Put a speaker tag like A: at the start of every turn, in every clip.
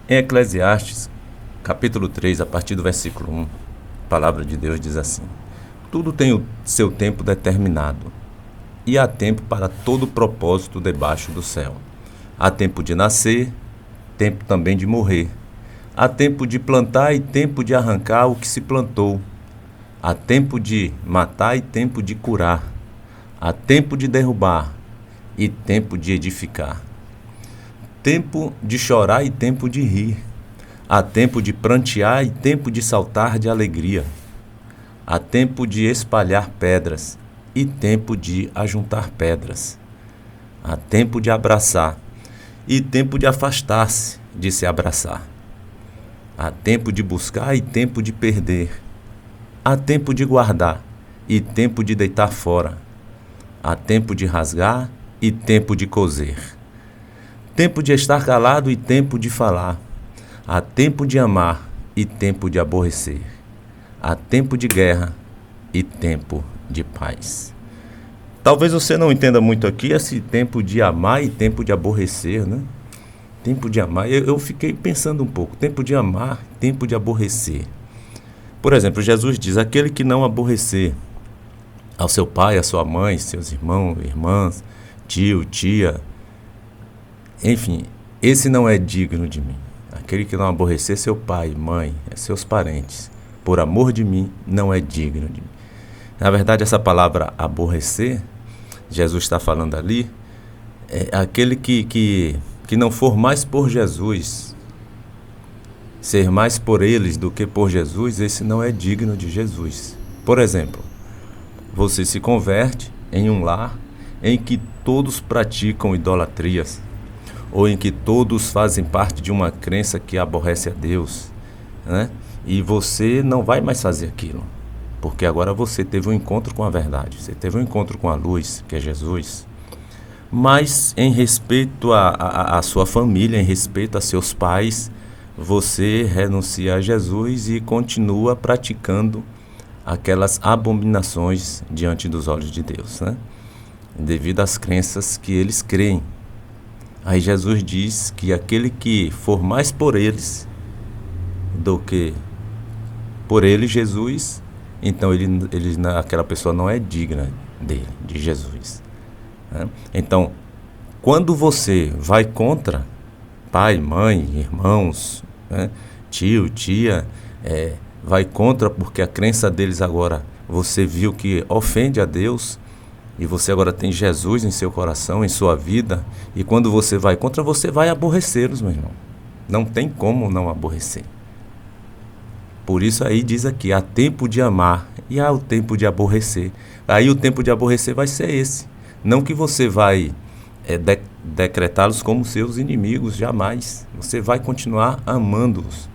A: Em Eclesiastes, capítulo 3, a partir do versículo 1, a palavra de Deus diz assim: tudo tem o seu tempo determinado, e há tempo para todo propósito debaixo do céu. Há tempo de nascer, tempo também de morrer. Há tempo de plantar e tempo de arrancar o que se plantou. Há tempo de matar e tempo de curar. Há tempo de derrubar e tempo de edificar. Tempo de chorar e tempo de rir. Há tempo de prantear e tempo de saltar de alegria. Há tempo de espalhar pedras e tempo de ajuntar pedras. Há tempo de abraçar e tempo de afastar-se de se abraçar. Há tempo de buscar e tempo de perder. Há tempo de guardar e tempo de deitar fora. Há tempo de rasgar e tempo de coser. Tempo de estar calado e tempo de falar. Há tempo de amar e tempo de aborrecer. Há tempo de guerra e tempo de paz. Talvez você não entenda muito aqui esse tempo de amar e tempo de aborrecer, né? Tempo de amar. Eu fiquei pensando um pouco. Tempo de amar, tempo de aborrecer. Por exemplo, Jesus diz: aquele que não aborrecer ao seu pai, à sua mãe, seus irmãos, irmãs, tio, tia, enfim, esse não é digno de mim. Aquele que não aborrecer seu pai, mãe, seus parentes, por amor de mim, não é digno de mim. Na verdade, essa palavra aborrecer, Jesus está falando ali, é aquele que não for mais por Jesus, ser mais por eles do que por Jesus, esse não é digno de Jesus. Por exemplo, você se converte em um lar em que todos praticam idolatrias, ou em que todos fazem parte de uma crença que aborrece a Deus, né? E você não vai mais fazer aquilo, porque agora você teve um encontro com a verdade, você teve um encontro com a luz, que é Jesus. Mas em respeito à sua família, em respeito a seus pais, você renuncia a Jesus e continua praticando aquelas abominações diante dos olhos de Deus, né? Devido às crenças que eles creem. Aí Jesus diz que aquele que for mais por eles do que por ele, Jesus, então aquela pessoa não é digna dele, de Jesus, né? Então, quando você vai contra pai, mãe, irmãos, né, tio, tia, vai contra porque a crença deles agora você viu que ofende a Deus, e você agora tem Jesus em seu coração, em sua vida, e quando você vai contra, você vai aborrecê-los, meu irmão. Não tem como não aborrecer. Por isso aí diz aqui, há tempo de amar e há o tempo de aborrecer. Aí o tempo de aborrecer vai ser esse. Não que você vai decretá-los como seus inimigos, jamais. Você vai continuar amando-os,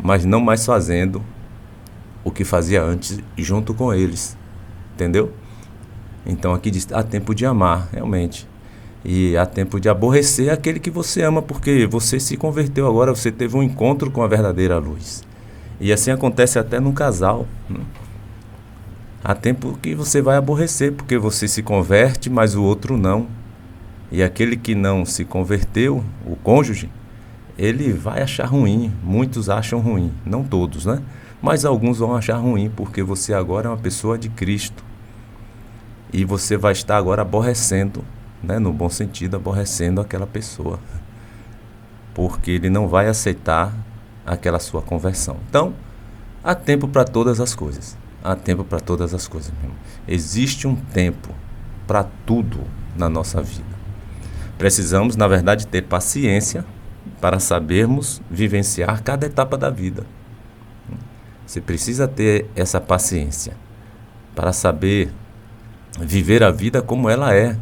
A: mas não mais fazendo o que fazia antes junto com eles. Entendeu? Então aqui diz, há tempo de amar, realmente. E há tempo de aborrecer aquele que você ama, porque você se converteu agora, você teve um encontro com a verdadeira luz. E assim acontece até num casal, né? Há tempo que você vai aborrecer, porque você se converte, mas o outro não. E aquele que não se converteu, o cônjuge, ele vai achar ruim. Muitos acham ruim, não todos, né? Mas alguns vão achar ruim, porque você agora é uma pessoa de Cristo. E você vai estar agora aborrecendo, né, no bom sentido, aborrecendo aquela pessoa, porque ele não vai aceitar aquela sua conversão. Então, há tempo para todas as coisas. Há tempo para todas as coisas, meu irmão. Existe um tempo para tudo na nossa vida. Precisamos, na verdade, ter paciência para sabermos vivenciar cada etapa da vida. Você precisa ter essa paciência para saber viver a vida como ela é,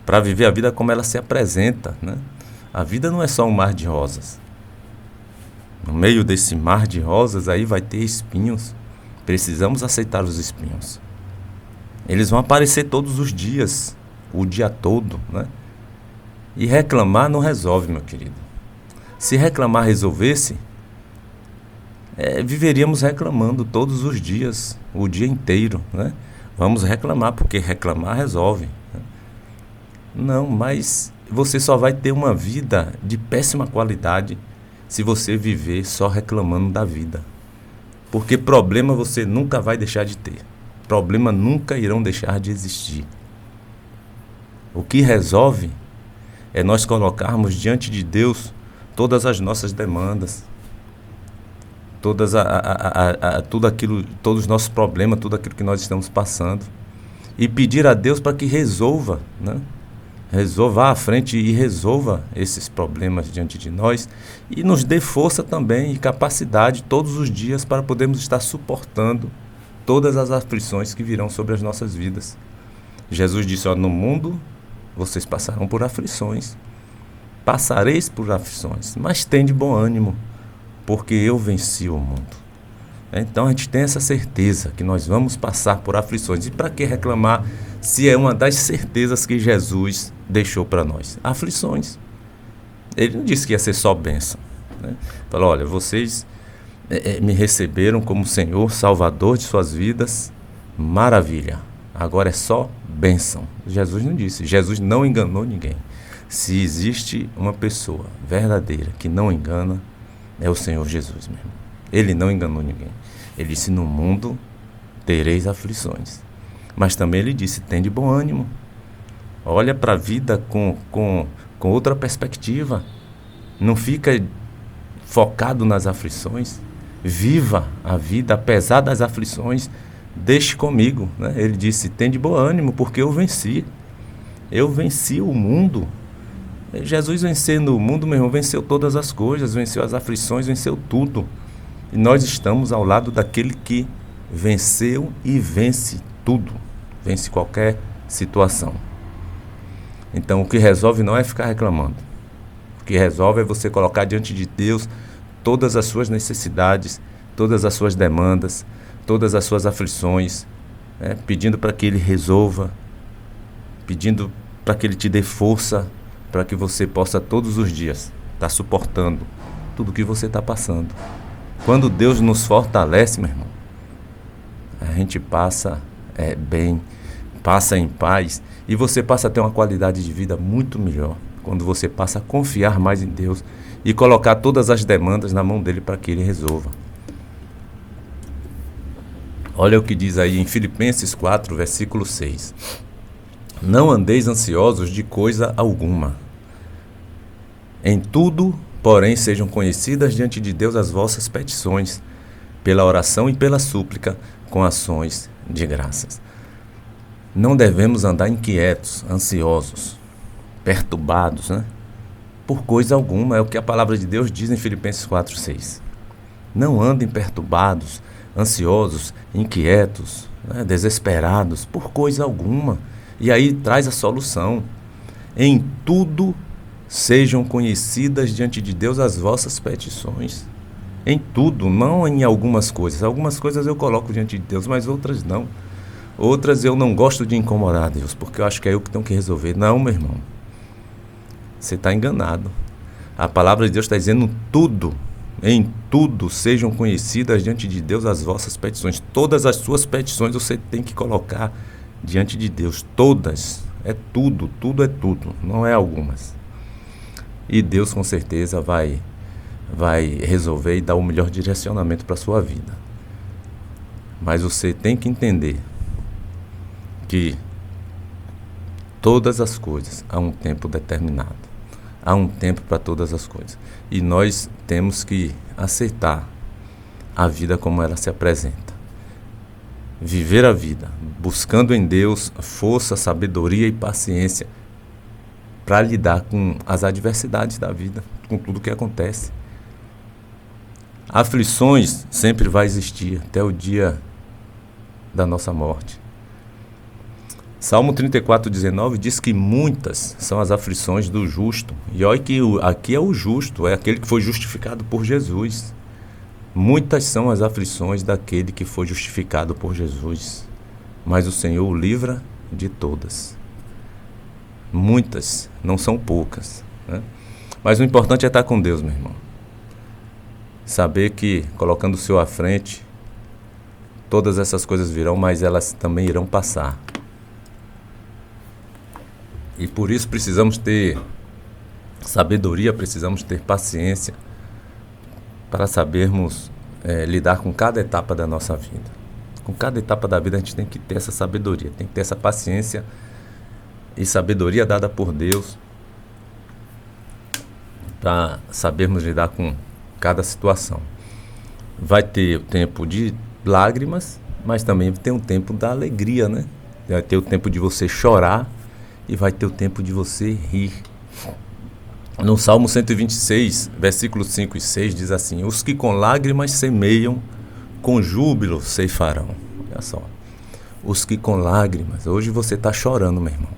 A: para viver a vida como ela se apresenta, né? A vida não é só um mar de rosas. No meio desse mar de rosas aí vai ter espinhos. Precisamos aceitar os espinhos. Eles vão aparecer todos os dias, o dia todo, né? E reclamar não resolve, meu querido. Se reclamar resolvesse, viveríamos reclamando todos os dias, o dia inteiro, né? Vamos reclamar, porque reclamar resolve, né? Não, mas você só vai ter uma vida de péssima qualidade se você viver só reclamando da vida. Porque problema você nunca vai deixar de ter. Problema nunca irão deixar de existir. O que resolve é nós colocarmos diante de Deus todas as nossas demandas, tudo aquilo, todos os nossos problemas, tudo aquilo que nós estamos passando, e pedir a Deus para que resolva, né? Vá à frente e resolva esses problemas diante de nós e nos dê força também e capacidade todos os dias para podermos estar suportando todas as aflições que virão sobre as nossas vidas. Jesus disse, no mundo vocês passarão por aflições, passareis por aflições, mas tende bom ânimo, porque eu venci o mundo. Então a gente tem essa certeza que nós vamos passar por aflições. E para que reclamar se é uma das certezas que Jesus deixou para nós? Aflições. Ele não disse que ia ser só bênção, né? Falou, olha, vocês me receberam como Senhor, Salvador de suas vidas, maravilha. Agora é só bênção. Jesus não disse, Jesus não enganou ninguém. Se existe uma pessoa verdadeira que não engana, é o Senhor Jesus mesmo. Ele não enganou ninguém. Ele disse, no mundo tereis aflições. Mas também ele disse, tende bom ânimo. Olha para a vida com outra perspectiva. Não fica focado nas aflições. Viva a vida, apesar das aflições, deixe comigo, né? Ele disse, tende bom ânimo, porque eu venci. Eu venci o mundo. Jesus vencendo o mundo, meu irmão, venceu todas as coisas, venceu as aflições, venceu tudo. E nós estamos ao lado daquele que venceu e vence tudo, vence qualquer situação. Então o que resolve não é ficar reclamando. O que resolve é você colocar diante de Deus todas as suas necessidades, todas as suas demandas, todas as suas aflições, né? Pedindo para que Ele resolva, pedindo para que Ele te dê força, para que você possa todos os dias estar suportando tudo que você está passando. Quando Deus nos fortalece, meu irmão, a gente passa bem, passa em paz, e você passa a ter uma qualidade de vida muito melhor quando você passa a confiar mais em Deus e colocar todas as demandas na mão dele para que ele resolva. Olha o que diz aí em Filipenses 4, versículo 6. Não andeis ansiosos de coisa alguma. Em tudo, porém, sejam conhecidas diante de Deus as vossas petições, pela oração e pela súplica, com ações de graças. Não devemos andar inquietos, ansiosos, perturbados, né? Por coisa alguma, é o que a palavra de Deus diz em Filipenses 4, 6. Não andem perturbados, ansiosos, inquietos, né? Desesperados, por coisa alguma. E aí traz a solução. Em tudo sejam conhecidas diante de Deus as vossas petições. Em tudo, não em algumas coisas. Algumas coisas eu coloco diante de Deus, mas outras não. Outras eu não gosto de incomodar Deus, porque eu acho que é eu que tenho que resolver. Não, meu irmão. Você está enganado. A palavra de Deus está dizendo tudo. Em tudo sejam conhecidas diante de Deus as vossas petições. Todas as suas petições você tem que colocar diante de Deus. Todas. É tudo. Tudo é tudo. Não é algumas. E Deus com certeza vai resolver e dar o melhor direcionamento para a sua vida. Mas você tem que entender que todas as coisas há um tempo determinado. Há um tempo para todas as coisas. E nós temos que aceitar a vida como ela se apresenta. Viver a vida buscando em Deus força, sabedoria e paciência para lidar com as adversidades da vida, com tudo que acontece. Aflições sempre vai existir até o dia da nossa morte. Salmo 34, 19 diz que muitas são as aflições do justo. E olha que aqui é o justo, é aquele que foi justificado por Jesus. Muitas são as aflições daquele que foi justificado por Jesus. Mas o Senhor o livra de todas. Muitas, não são poucas, né? Mas o importante é estar com Deus, meu irmão. Saber que, colocando o Senhor à frente, todas essas coisas virão, mas elas também irão passar. E por isso precisamos ter sabedoria, precisamos ter paciência para sabermos lidar com cada etapa da nossa vida. Com cada etapa da vida a gente tem que ter essa sabedoria, tem que ter essa paciência e sabedoria dada por Deus para sabermos lidar com cada situação. Vai ter o tempo de lágrimas, mas também tem um tempo da alegria, né? Vai ter o tempo de você chorar e vai ter o tempo de você rir. No Salmo 126, versículos 5 e 6, diz assim: os que com lágrimas semeiam, com júbilo ceifarão. Olha só. Os que com lágrimas, hoje você está chorando, meu irmão,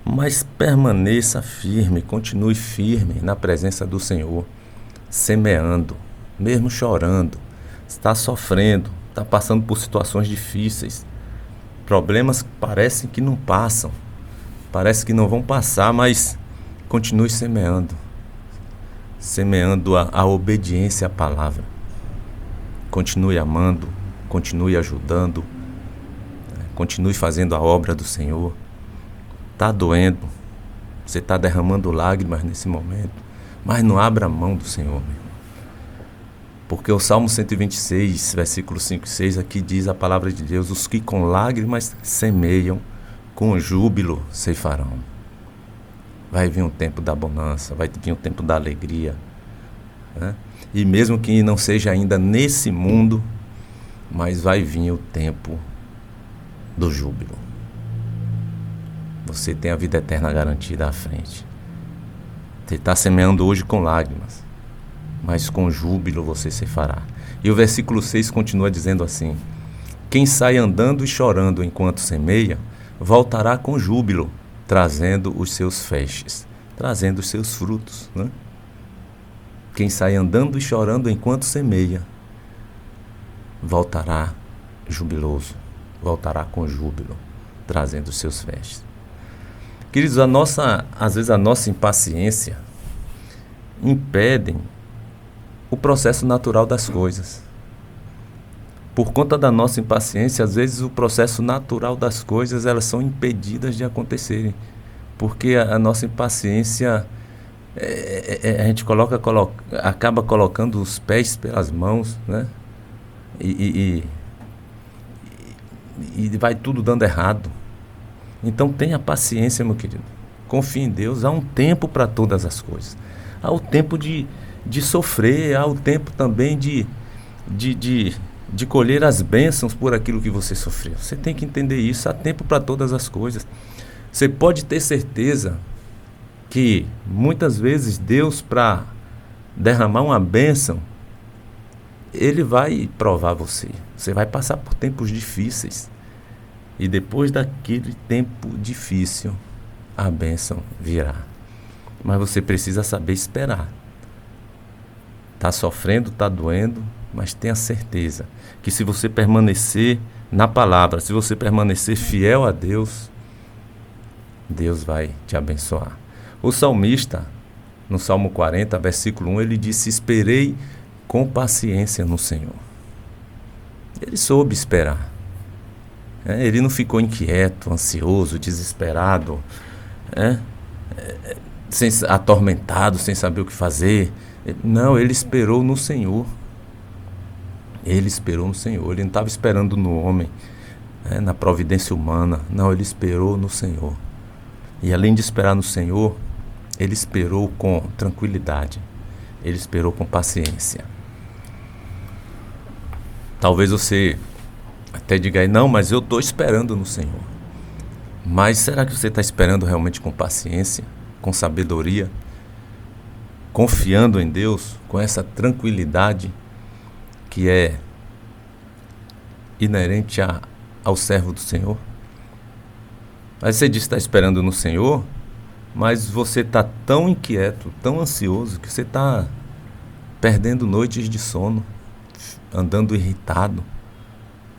A: mas permaneça firme, continue firme na presença do Senhor, semeando, mesmo chorando, está sofrendo, está passando por situações difíceis, problemas que parecem que não passam, parece que não vão passar, mas continue semeando a obediência à palavra. Continue amando, continue ajudando, continue fazendo a obra do Senhor. Está doendo, você está derramando lágrimas nesse momento, mas não abra mão do Senhor, meu irmão. Porque o Salmo 126, versículos 5 e 6, aqui diz a palavra de Deus: os que com lágrimas semeiam, com júbilo ceifarão. Vai vir um tempo da bonança, vai vir um tempo da alegria, né? E mesmo que não seja ainda nesse mundo, mas vai vir o tempo do júbilo. Você tem a vida eterna garantida à frente. Você está semeando hoje com lágrimas, mas com júbilo você ceifará. E o versículo 6 continua dizendo assim: quem sai andando e chorando enquanto semeia, voltará com júbilo, trazendo os seus feixes, trazendo os seus frutos, né? Quem sai andando e chorando enquanto semeia, voltará jubiloso, voltará com júbilo, trazendo os seus feixes. Queridos, às vezes a nossa impaciência impede o processo natural das coisas. Por conta da nossa impaciência, às vezes o processo natural das coisas, elas são impedidas de acontecerem. Porque a nossa impaciência, a gente acaba colocando os pés pelas mãos, né? E vai tudo dando errado. Então tenha paciência, meu querido. Confie em Deus. Há um tempo para todas as coisas. Há o tempo de sofrer, há o tempo também de colher as bênçãos por aquilo que você sofreu. Você tem que entender isso. Há tempo para todas as coisas. Você pode ter certeza que muitas vezes Deus, para derramar uma bênção, Ele vai provar você. Você vai passar por tempos difíceis. E depois daquele tempo difícil, a bênção virá. Mas você precisa saber esperar. Está sofrendo, está doendo, mas tenha certeza que se você permanecer na palavra, se você permanecer fiel a Deus, Deus vai te abençoar. O salmista, no Salmo 40, versículo 1, ele disse: esperei com paciência no Senhor. Ele soube esperar. Ele não ficou inquieto, ansioso, desesperado, atormentado, sem saber o que fazer. Não, ele esperou no Senhor. Ele esperou no Senhor. Ele não estava esperando no homem, na providência humana. Não, ele esperou no Senhor. E além de esperar no Senhor, ele esperou com tranquilidade. Ele esperou com paciência. Talvez você até diga aí: não, mas eu estou esperando no Senhor. Mas será que você está esperando realmente com paciência, com sabedoria, confiando em Deus, com essa tranquilidade que é inerente ao servo do Senhor? Aí você diz que está esperando no Senhor, mas você está tão inquieto, tão ansioso, que você está perdendo noites de sono, andando irritado.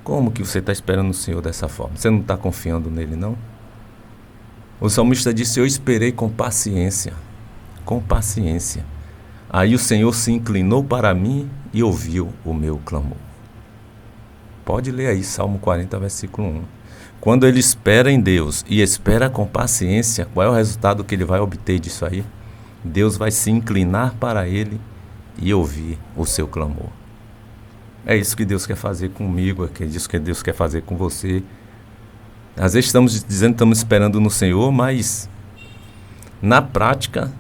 A: Como que você está esperando o Senhor dessa forma? Você não está confiando nele, não? O salmista disse: eu esperei com paciência, com paciência. Aí o Senhor se inclinou para mim e ouviu o meu clamor. Pode ler aí, Salmo 40, versículo 1. Quando ele espera em Deus e espera com paciência, qual é o resultado que ele vai obter disso aí? Deus vai se inclinar para ele e ouvir o seu clamor. É isso que Deus quer fazer comigo, é isso que Deus quer fazer com você. Às vezes estamos dizendo que estamos esperando no Senhor, mas na prática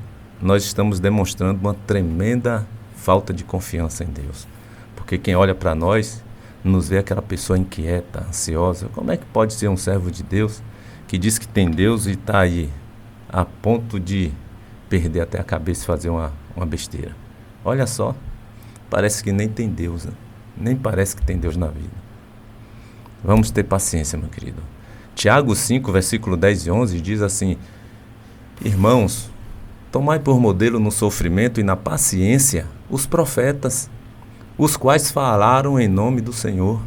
A: nós estamos demonstrando uma tremenda falta de confiança em Deus. Porque quem olha para nós, nos vê aquela pessoa inquieta, ansiosa. Como é que pode ser um servo de Deus que diz que tem Deus e está aí a ponto de perder até a cabeça e fazer uma besteira? Olha só, parece que nem tem Deus, né? Nem parece que tem Deus na vida. Vamos ter paciência, meu querido. Tiago 5, versículo 10 e 11 diz assim: irmãos, tomai por modelo no sofrimento e na paciência os profetas, os quais falaram em nome do Senhor.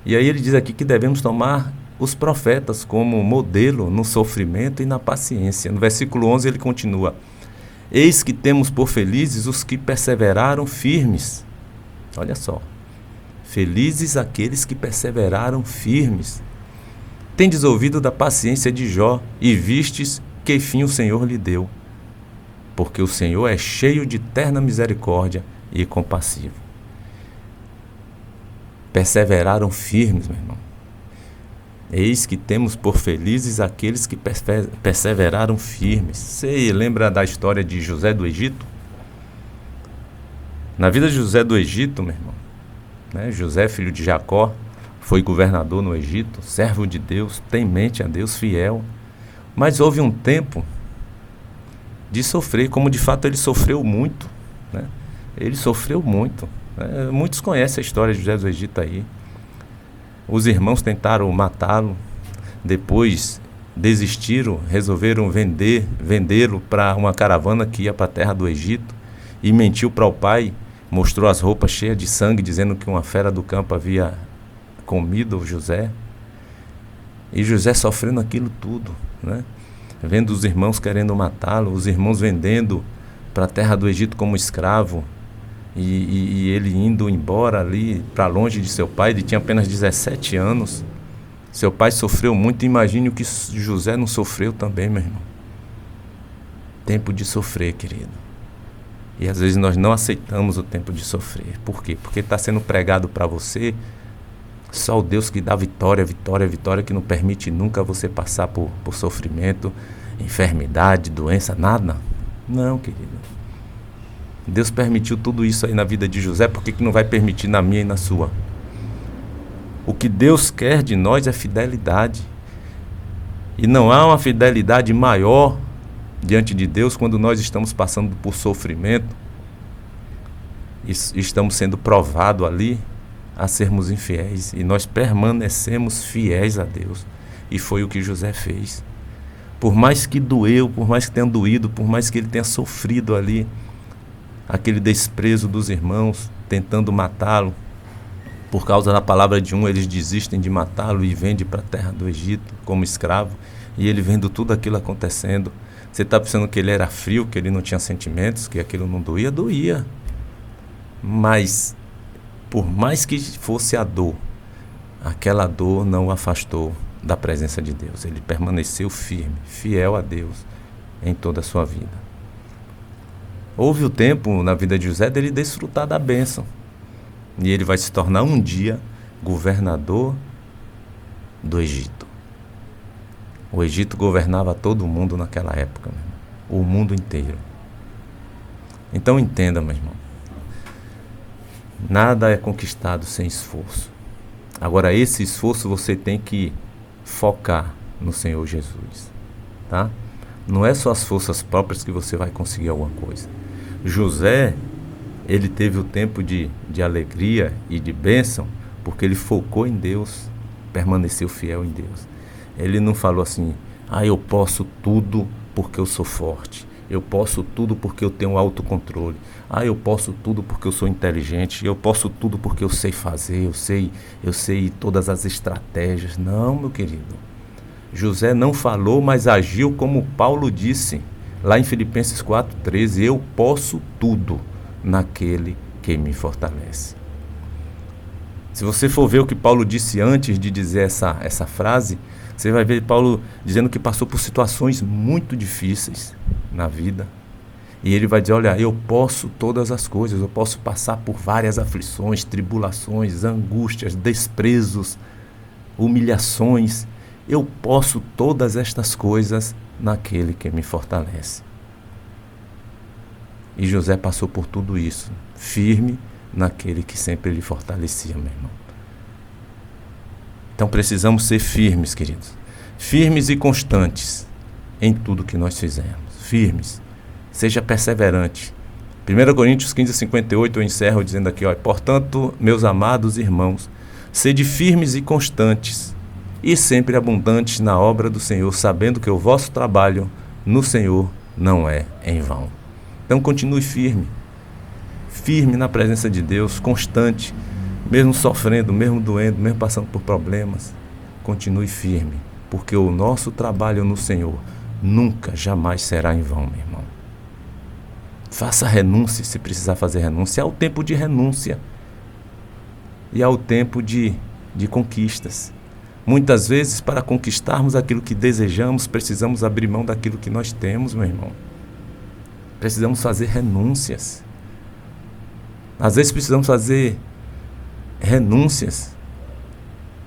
A: E aí ele diz aqui que devemos tomar os profetas como modelo no sofrimento e na paciência. No versículo 11 ele continua: eis que temos por felizes os que perseveraram firmes. Olha só, felizes aqueles que perseveraram firmes. Tendes ouvido da paciência de Jó e vistes que fim o Senhor lhe deu. Porque o Senhor é cheio de terna misericórdia e compassivo. Perseveraram firmes, meu irmão. Eis que temos por felizes aqueles que perseveraram firmes. Você lembra da história de José do Egito? Na vida de José do Egito, meu irmão, né? José, filho de Jacó, foi governador no Egito, servo de Deus, temente a Deus, fiel. Mas houve um tempo de sofrer, como de fato ele sofreu muito, né? Ele sofreu muito. Muitos conhecem a história de José do Egito aí. Os irmãos tentaram matá-lo, depois desistiram, resolveram vendê-lo para uma caravana que ia para a terra do Egito, e mentiu para o pai, mostrou as roupas cheias de sangue, dizendo que uma fera do campo havia comido José. E José sofrendo aquilo tudo, né? Vendo os irmãos querendo matá-lo, os irmãos vendendo para a terra do Egito como escravo, e ele indo embora ali para longe de seu pai. Ele tinha apenas 17 anos. Seu pai sofreu muito. Imagine o que José não sofreu também, meu irmão. Tempo de sofrer, querido. E às vezes nós não aceitamos o tempo de sofrer. Por quê? Porque está sendo pregado para você só o Deus que dá vitória, vitória, vitória, que não permite nunca você passar por sofrimento, enfermidade, doença, nada. Não, querido. Deus permitiu tudo isso aí na vida de José, por que não vai permitir na minha e na sua? O que Deus quer de nós é fidelidade. E não há uma fidelidade maior diante de Deus quando nós estamos passando por sofrimento, estamos sendo provados ali a sermos infiéis, e nós permanecemos fiéis a Deus. E foi o que José fez. Por mais que doeu, por mais que tenha doído, por mais que ele tenha sofrido ali aquele desprezo dos irmãos tentando matá-lo, por causa da palavra de um, eles desistem de matá-lo e vendem para a terra do Egito como escravo. E ele vendo tudo aquilo acontecendo, você está pensando que ele era frio, que ele não tinha sentimentos, que aquilo não doía? Doía. Mas por mais que fosse a dor, aquela dor não o afastou da presença de Deus. Ele permaneceu firme, fiel a Deus em toda a sua vida. Houve o tempo na vida de José dele desfrutar da bênção. E ele vai se tornar um dia governador do Egito. O Egito governava todo mundo naquela época, meu irmão. O mundo inteiro. Então entenda, meu irmão. Nada é conquistado sem esforço. Agora, esse esforço você tem que focar no Senhor Jesus, tá? Não é só as forças próprias que você vai conseguir alguma coisa. José, ele teve o tempo de alegria e de bênção porque ele focou em Deus, permaneceu fiel em Deus. Ele não falou assim: eu posso tudo porque eu sou forte, eu posso tudo porque eu tenho autocontrole, eu posso tudo porque eu sou inteligente, eu posso tudo porque eu sei fazer, eu sei todas as estratégias. Não, meu querido. José não falou, mas agiu como Paulo disse lá em Filipenses 4,13: eu posso tudo naquele que me fortalece. Se você for ver o que Paulo disse antes de dizer essa frase, você vai ver Paulo dizendo que passou por situações muito difíceis na vida, E ele vai dizer, olha, eu posso todas as coisas, eu posso passar por várias aflições, tribulações, angústias, desprezos, humilhações. Eu posso todas estas coisas naquele que me fortalece. E José passou por tudo isso, firme naquele que sempre lhe fortalecia, meu irmão. Então precisamos ser firmes, queridos. Firmes e constantes em tudo que nós fizermos. Firmes. Seja perseverante. 1 Coríntios 15:58 eu encerro dizendo aqui, ó, portanto, meus amados irmãos, sede firmes e constantes, e sempre abundantes na obra do Senhor, sabendo que o vosso trabalho no Senhor não é em vão. Então continue firme. Firme na presença de Deus, constante, mesmo sofrendo, mesmo doendo, mesmo passando por problemas. Continue firme, porque o nosso trabalho no Senhor nunca, jamais será em vão, meu irmão. Faça renúncia, se precisar fazer renúncia. Há o tempo de renúncia e há o tempo de conquistas. Muitas vezes, para conquistarmos aquilo que desejamos, precisamos abrir mão daquilo que nós temos, meu irmão. Precisamos fazer renúncias. Às vezes precisamos fazer renúncias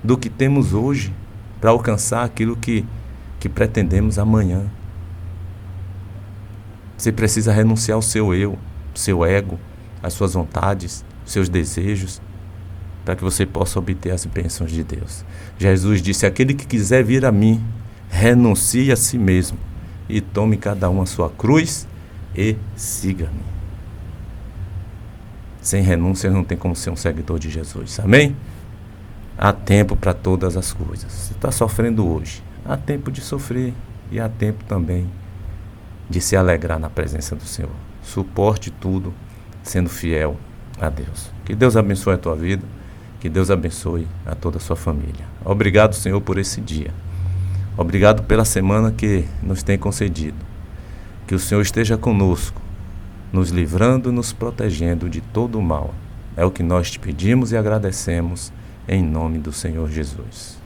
A: do que temos hoje para alcançar aquilo que pretendemos amanhã. Você precisa renunciar ao seu eu, seu ego, às suas vontades, seus desejos, para que você possa obter as bênçãos de Deus. Jesus disse, aquele que quiser vir a mim, renuncie a si mesmo e tome cada um a sua cruz e siga-me. Sem renúncia não tem como ser um seguidor de Jesus. Amém? Há tempo para todas as coisas. Você está sofrendo hoje. Há tempo de sofrer e há tempo também de se alegrar na presença do Senhor. Suporte tudo sendo fiel a Deus. Que Deus abençoe a tua vida. Que Deus abençoe a toda a sua família. Obrigado, Senhor, por esse dia. Obrigado pela semana que nos tem concedido. Que o Senhor esteja conosco, nos livrando, nos protegendo de todo o mal. É o que nós te pedimos e agradecemos em nome do Senhor Jesus.